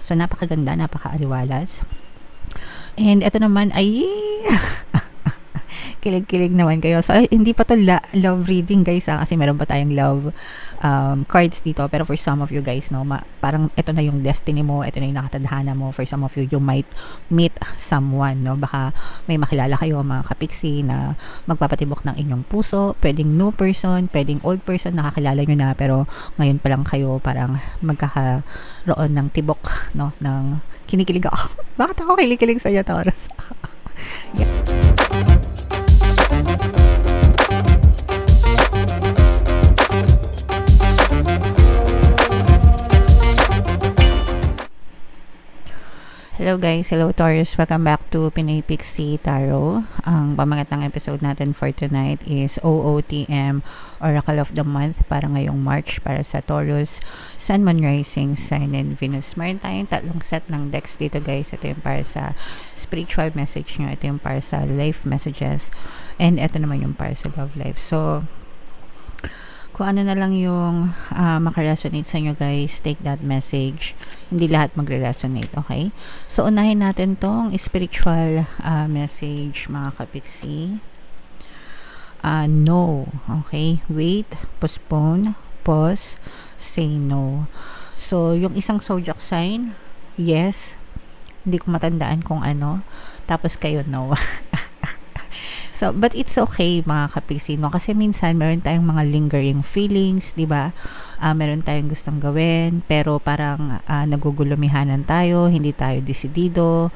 So, napakaganda, napaka-aliwalas. And ito naman ay kilig-kilig naman kayo. So, hindi pa to love reading guys kasi meron pa tayong love cards dito. Pero for some of you guys, no, parang ito na yung destiny mo, ito na yung nakatadhana mo. For some of you, you might meet someone, no? Baka may makilala kayo, mga kapiksi, na magpapatibok ng inyong puso. Pwedeng new person, pwedeng old person, nakakilala nyo na, pero ngayon pa lang kayo parang magkakaroon ng tibok, no? Ng kinikilig ako. Bakit ako kinikilig sa'yo, Taurus? Yeah. Hello guys, hello Taurus, welcome back to Pinoy Pixie Tarot. Ang pamagat ng episode natin for tonight is OOTM, Oracle of the Month, para ngayong March, para sa Taurus, Sun, Moon, Rising, Sign, and Venus. Meron tayong tatlong set ng decks dito guys. Ito yung para sa spiritual message nyo, ito yung para sa life messages, and ito naman yung para sa love life. So, kung ano na lang yung makaresonate sa inyo guys, take that message. Hindi lahat magre-resonate, okay? So, unahin natin tong spiritual message, mga kapiksi. No, okay? Wait, postpone, pause, say no. So, yung isang zodiac sign, yes. Hindi ko matandaan kung ano. Tapos kayo, no. So, but it's okay mga kapiksi, no? Kasi minsan meron tayong mga lingering feelings, di ba? Meron tayong gustong gawin, pero parang nagugulumihanan tayo, hindi tayo desidido,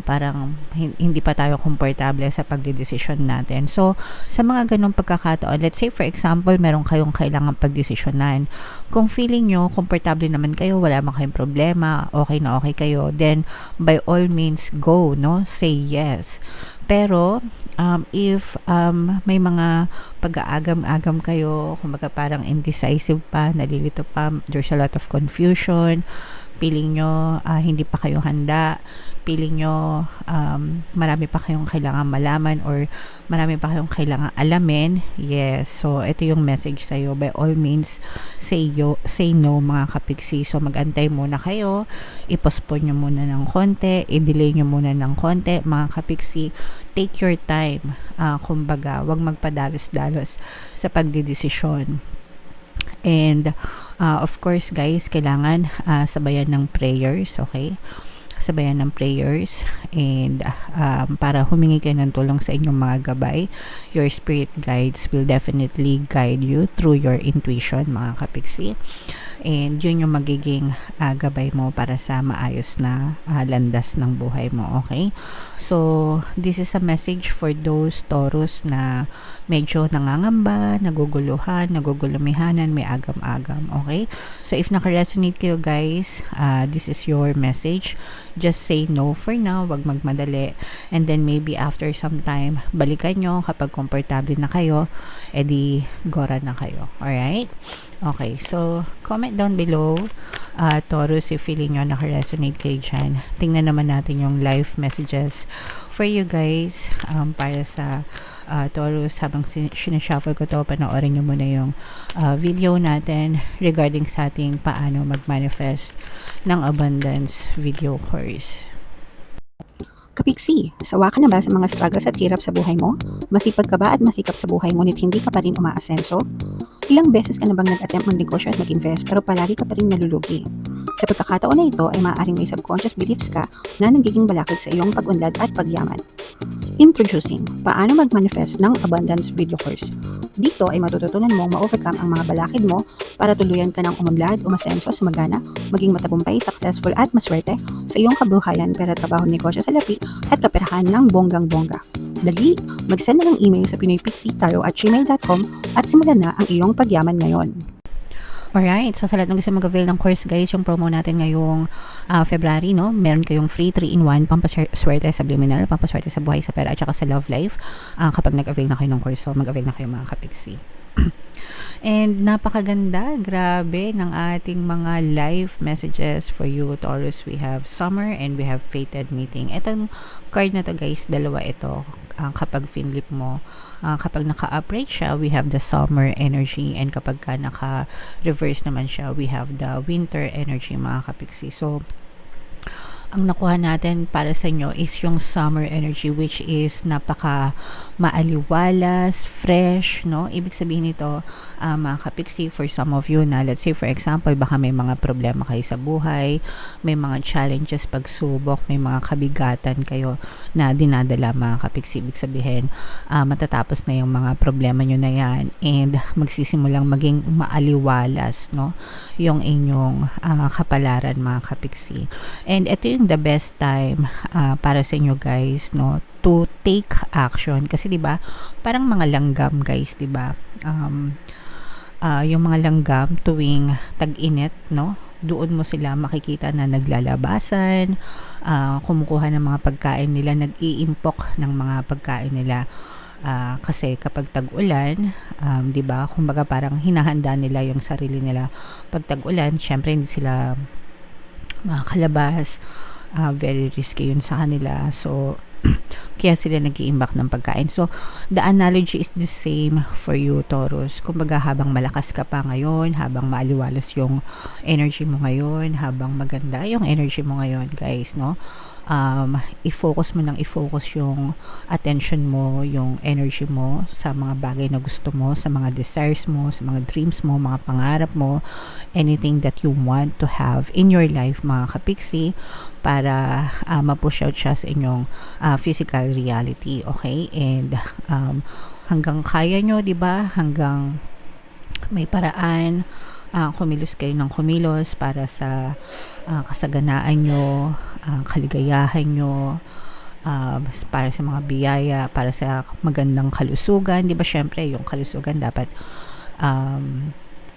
parang hindi pa tayo komportable sa pagdedesisyon natin. So, sa mga ganong pagkakataon, let's say for example, meron kayong kailangan pagdesisyonan. Kung feeling nyo, komportable naman kayo, wala man kayong problema, okay na okay kayo, then by all means, go, no? Say yes. Pero, if may mga pag-aagam-agam kayo, kumbaga parang indecisive pa, nalilito pa, there's a lot of confusion, feeling nyo hindi pa kayo handa, feeling nyo marami pa kayong kailangan malaman or marami pa kayong kailangan alamin, yes, so ito yung message sa'yo. By all means, say no mga kapiksi. So mag-antay muna kayo, i-postpone nyo muna ng konti, i-delay nyo muna ng konti mga kapiksi. Take your time, kumbaga wag magpadalos-dalos sa pagdidesisyon. And of course guys, kailangan sabayan ng prayers, okay? Sabayan ng prayers, and para humingi kayo ng tulong sa inyong mga gabay. Your spirit guides will definitely guide you through your intuition mga kapiksi, and yun yung magiging gabay mo para sa maayos na landas ng buhay mo, okay? So, this is a message for those Taurus na medyo nangangamba, naguguluhan, nagugulumihanan, may agam-agam, okay? So, if naka-resonate kayo guys, this is your message. Just say no for now, wag magmadali, and then maybe after some time, balikan nyo kapag komportable na kayo, edi gora na kayo, alright? Okay, so comment down below, Taurus, if feeling nyo naka-resonate kayo dyan. Tingnan naman natin yung live messages for you guys, para sa Taurus. Habang sinashuffle ko to, panoorin nyo muna yung video natin regarding sa ating paano mag-manifest ng abundance video course. Kapiksi, sawa ka na ba sa mga struggles at hirap sa buhay mo? Masipag ka ba at masikap sa buhay ngunit hindi ka pa rin umaasenso? Ilang beses ka na bang nag-attempt mag-negosyo at mag-invest pero palagi ka pa rin nalulugi? Sa pagkakataon na ito ay maaaring may subconscious beliefs ka na nagiging balakid sa iyong pag-unlad at pagyaman. Introducing, paano mag-manifest ng abundance video course. Dito ay matututunan mong ma-overcome ang mga balakid mo para tuluyan ka ng umunlad, umasenso, sumagana, maging matagumpay, successful at maswerte sa iyong kabuhayan, pera, trabaho, negosyo, salapi at kaperahan ng bonggang-bongga. Dali, mag-send na ng email sa pinoypixie@gmail.com at simulan na ang iyong pagyaman ngayon. Alright, so sa lahat ng gusto mag-avail ng course guys, yung promo natin ngayong February, no? Meron kayong free 3-in-1, pampaswerte sa subliminal, pampaswerte sa buhay, sa pera, at saka sa love life. Kapag nag-avail na kayo ng course, so mag-avail na kayo mga kapiksi. And napakaganda, grabe, ng ating mga live messages for you, Taurus. We have summer and we have fated meeting. Itong card na to guys, dalawa ito. Kapag finlip mo, kapag naka-upright siya, we have the summer energy, and kapag naka-reverse naman siya, we have the winter energy mga kapiksi. So, ang nakuha natin para sa inyo is yung summer energy, which is napaka maaliwalas, fresh, no? Ibig sabihin nito, mga kapiksi, for some of you na, let's say for example, baka may mga problema kayo sa buhay, may mga challenges, pagsubok, may mga kabigatan kayo na dinadala, mga kapiksi. Ibig sabihin, matatapos na yung mga problema nyo na yan and magsisimulang maging maaliwalas, no? Yung inyong kapalaran, mga kapiksi. And ito yung the best time para sa inyo guys, no, to take action kasi 'di ba parang mga langgam guys, 'di ba, yung mga langgam tuwing tag-init, no, doon mo sila makikita na naglalabasan, kumukuha ng mga pagkain nila, nag-iimpok ng mga pagkain nila. Kasi kapag tag-ulan, 'di ba, kumbaga parang hinahanda nila yung sarili nila pag tag-ulan. Syempre hindi sila makakalabas, very risky yun sa kanila, so kaya sila nag-iimbak ng pagkain. So the analogy is the same for you, Taurus. Kumbaga habang malakas ka pa ngayon, habang maaliwalas yung energy mo ngayon, habang maganda yung energy mo ngayon guys, no, i-focus mo ng i-focus yung attention mo, yung energy mo sa mga bagay na gusto mo, sa mga desires mo, sa mga dreams mo, mga pangarap mo, anything that you want to have in your life, mga kapiksi, para ma-push out siya sa inyong physical reality, okay? And hanggang kaya nyo, 'di ba? Hanggang may paraan, kumilos kayo ng kumilos para sa kasaganaan nyo, kaligayahan nyo, para sa mga biyaya, para sa magandang kalusugan, 'di ba? Syempre, yung kalusugan dapat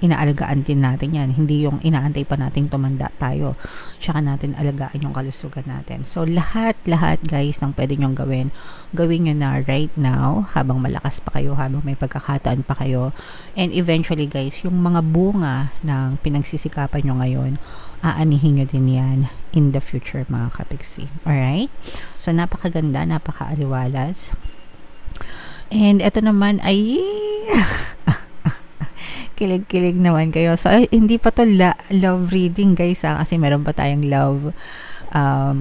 inaalagaan din natin yan. Hindi yung inaantay pa nating tumanda tayo. Tsaka natin alagaan yung kalusugan natin. So, lahat guys ng pwede nyong gawin, gawin nyo na right now, habang malakas pa kayo, habang may pagkakataon pa kayo. And eventually guys, yung mga bunga ng pinagsisikapan nyo ngayon, aanihin nyo din yan in the future, mga kapiksi. Alright? So, napakaganda, napakaaliwalas. And ito naman ay kilig-kilig naman kayo. So, hindi pa to love reading guys, kasi meron pa tayong love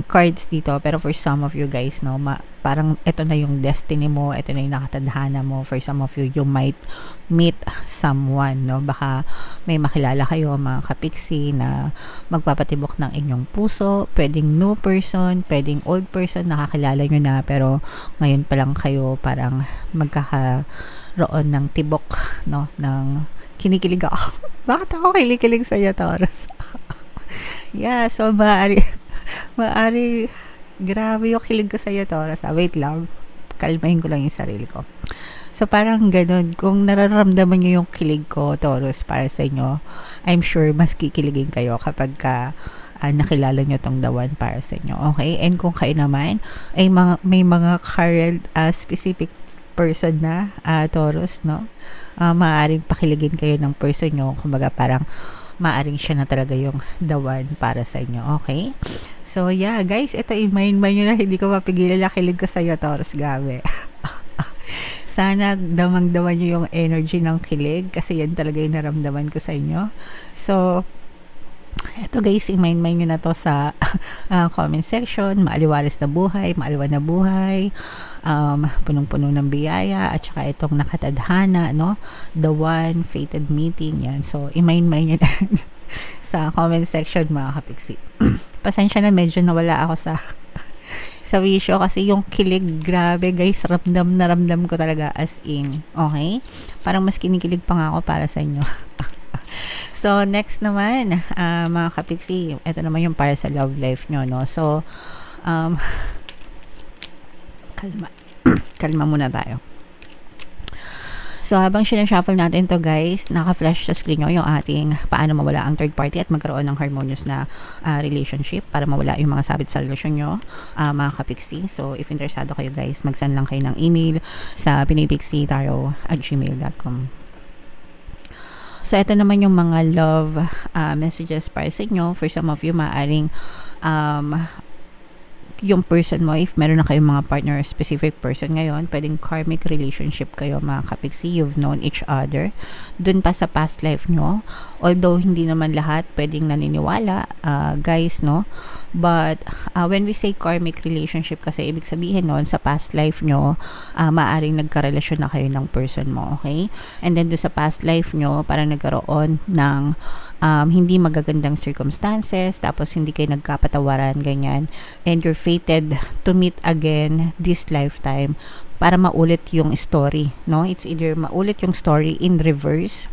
cards dito. Pero for some of you guys, no, parang ito na yung destiny mo, ito na yung nakatadhana mo. For some of you, you might meet someone, no? Baka may makilala kayo, mga kapiksi, na magpapatibok ng inyong puso. Pwedeng new person, pwedeng old person, nakakilala nyo na, pero ngayon pa lang kayo parang magkakaroon ng tibok, no, ng kinikilig ako. Bakit ako kinikilig sa'yo, Taurus? Yeah, so maaari, grabe yung kilig ko sa'yo, Taurus. Wait lang, kalmahin ko lang yung sarili ko. So, parang ganun, kung nararamdaman nyo yung kilig ko, Taurus, para sa inyo, I'm sure mas kikiligin kayo kapag nakilala nyo tong the one para sa inyo. Okay? And kung kayo naman, ay may mga current specific person na, Taurus, no? Maaaring pakiligin kayo ng person nyo. Kumbaga parang maaaring siya na talaga yung the one para sa inyo. Okay? So yeah guys, ito i-mind nyo na, hindi ko mapigilan na kilig ko sa'yo, Taurus. Gabi. Sana damang-daman nyo yung energy ng kilig kasi yan talaga yung naramdaman ko sa inyo. So eto guys, i-mind nyo na to sa comment section. Maaliwalas na buhay, maaliwan na buhay, punong-puno ng biyaya, at saka itong nakatadhana, no, the one, fated meeting, yan. So i-mind nyo na sa comment section, mga kapiksi. Pasensya na, medyo nawala ako sa wisyo kasi yung kilig, grabe guys, ramdam ko talaga, as in, okay? Parang mas kinikilig pa nga ako para sa inyo. So, next naman, mga kapiksi, ito naman yung para sa love life nyo, no? So, kalma muna tayo. So, habang sinashuffle natin to guys, naka-flash sa screen nyo yung ating paano mawala ang third party at magkaroon ng harmonious na relationship para mawala yung mga sabit sa relasyon nyo, mga kapiksi. So, if interesado kayo guys, mag-send lang kayo ng email sa pinipixitaro@gmail.com. So, ito naman yung mga love messages para sa inyo. For some of you, maaaring yung person mo, if meron na kayong mga partner or specific person ngayon, pwedeng karmic relationship kayo mga kapiksi. You've known each other dun pa sa past life nyo, although hindi naman lahat pwedeng naniniwala, guys, no? But when we say karmic relationship, kasi ibig sabihin nun sa past life nyo, maaring nagkarelasyon na kayo ng person mo, okay? And then do sa past life nyo, parang nagkaroon ng hindi magagandang circumstances, tapos hindi kayo nagkapatawaran, ganyan, and you're fated to meet again this lifetime para maulit yung story, no? It's either maulit yung story in reverse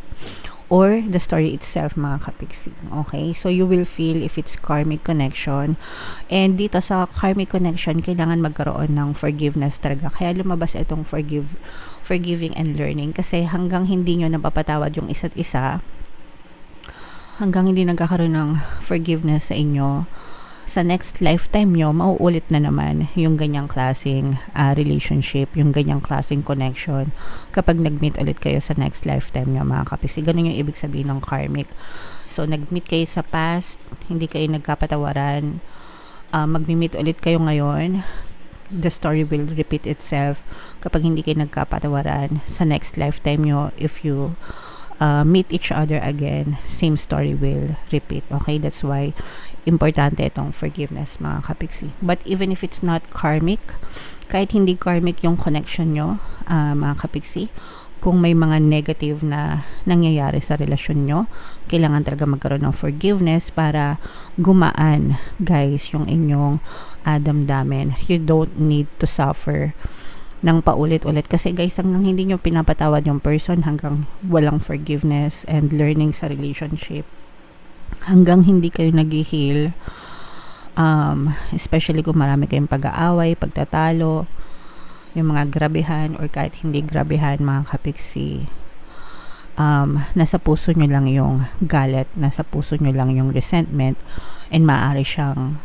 or the story itself, mga kapiksi. Okay? So, you will feel if it's karmic connection. And dito sa karmic connection, kailangan magkaroon ng forgiveness talaga. Kaya lumabas itong forgiving and learning. Kasi hanggang hindi nyo napapatawad yung isa't isa, hanggang hindi nagkakaroon ng forgiveness sa inyo, sa next lifetime nyo, mauulit na naman yung ganyang klaseng relationship, yung ganyang klaseng connection kapag nag-meet ulit kayo sa next lifetime nyo, mga kapiksi. Ganun yung ibig sabihin ng karmic. So, nag-meet kayo sa past, hindi kayo nagkapatawaran, mag-meet ulit kayo ngayon, the story will repeat itself kapag hindi kayo nagkapatawaran sa next lifetime nyo. If you meet each other again, same story will repeat. Okay, that's why importante itong forgiveness, mga kapiksi. But even if it's not karmic, kahit hindi karmic yung connection nyo, mga kapiksi, kung may mga negative na nangyayari sa relasyon nyo, kailangan talaga magkaroon ng forgiveness para gumaan, guys, yung inyong damdamin. You don't need to suffer ng paulit-ulit. Kasi guys, hanggang hindi nyo pinapatawad yung person, hanggang walang forgiveness and learning sa relationship, hanggang hindi kayo nag-heal, especially kung marami kayong pag-aaway, pagtatalo, yung mga grabehan or kahit hindi grabehan, mga kapiksi, nasa puso nyo lang yung galit, nasa puso nyo lang yung resentment, and maaari siyang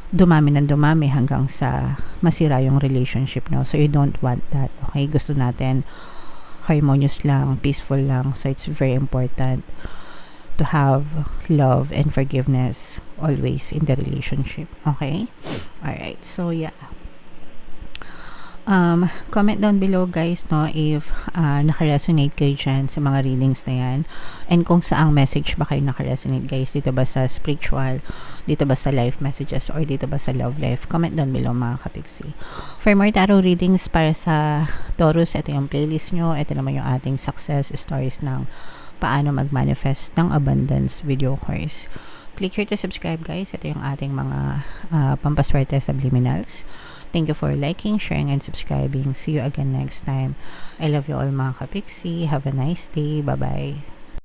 dumami ng dumami hanggang sa masira yung relationship nyo. So you don't want that. Okay, gusto natin harmonious lang, peaceful lang. So it's very important to have love and forgiveness always in the relationship. Okay? Alright. So, yeah. Comment down below, guys, no, if naka-resonate kayo dyan sa mga readings na yan. And kung saang message ba kayo naka-resonate, guys. Dito ba sa spiritual, dito ba sa life messages, or dito ba sa love life? Comment down below, mga kapiksi. For more tarot readings para sa Taurus, ito yung playlist nyo. Ito naman yung ating success stories ng paano mag-manifest ng abundance video course. Click here to subscribe, guys. Ito yung ating mga pampaswerte subliminals. Thank you for liking, sharing, and subscribing. See you again next time. I love you all, mga kapiksi. Have a nice day. Bye-bye.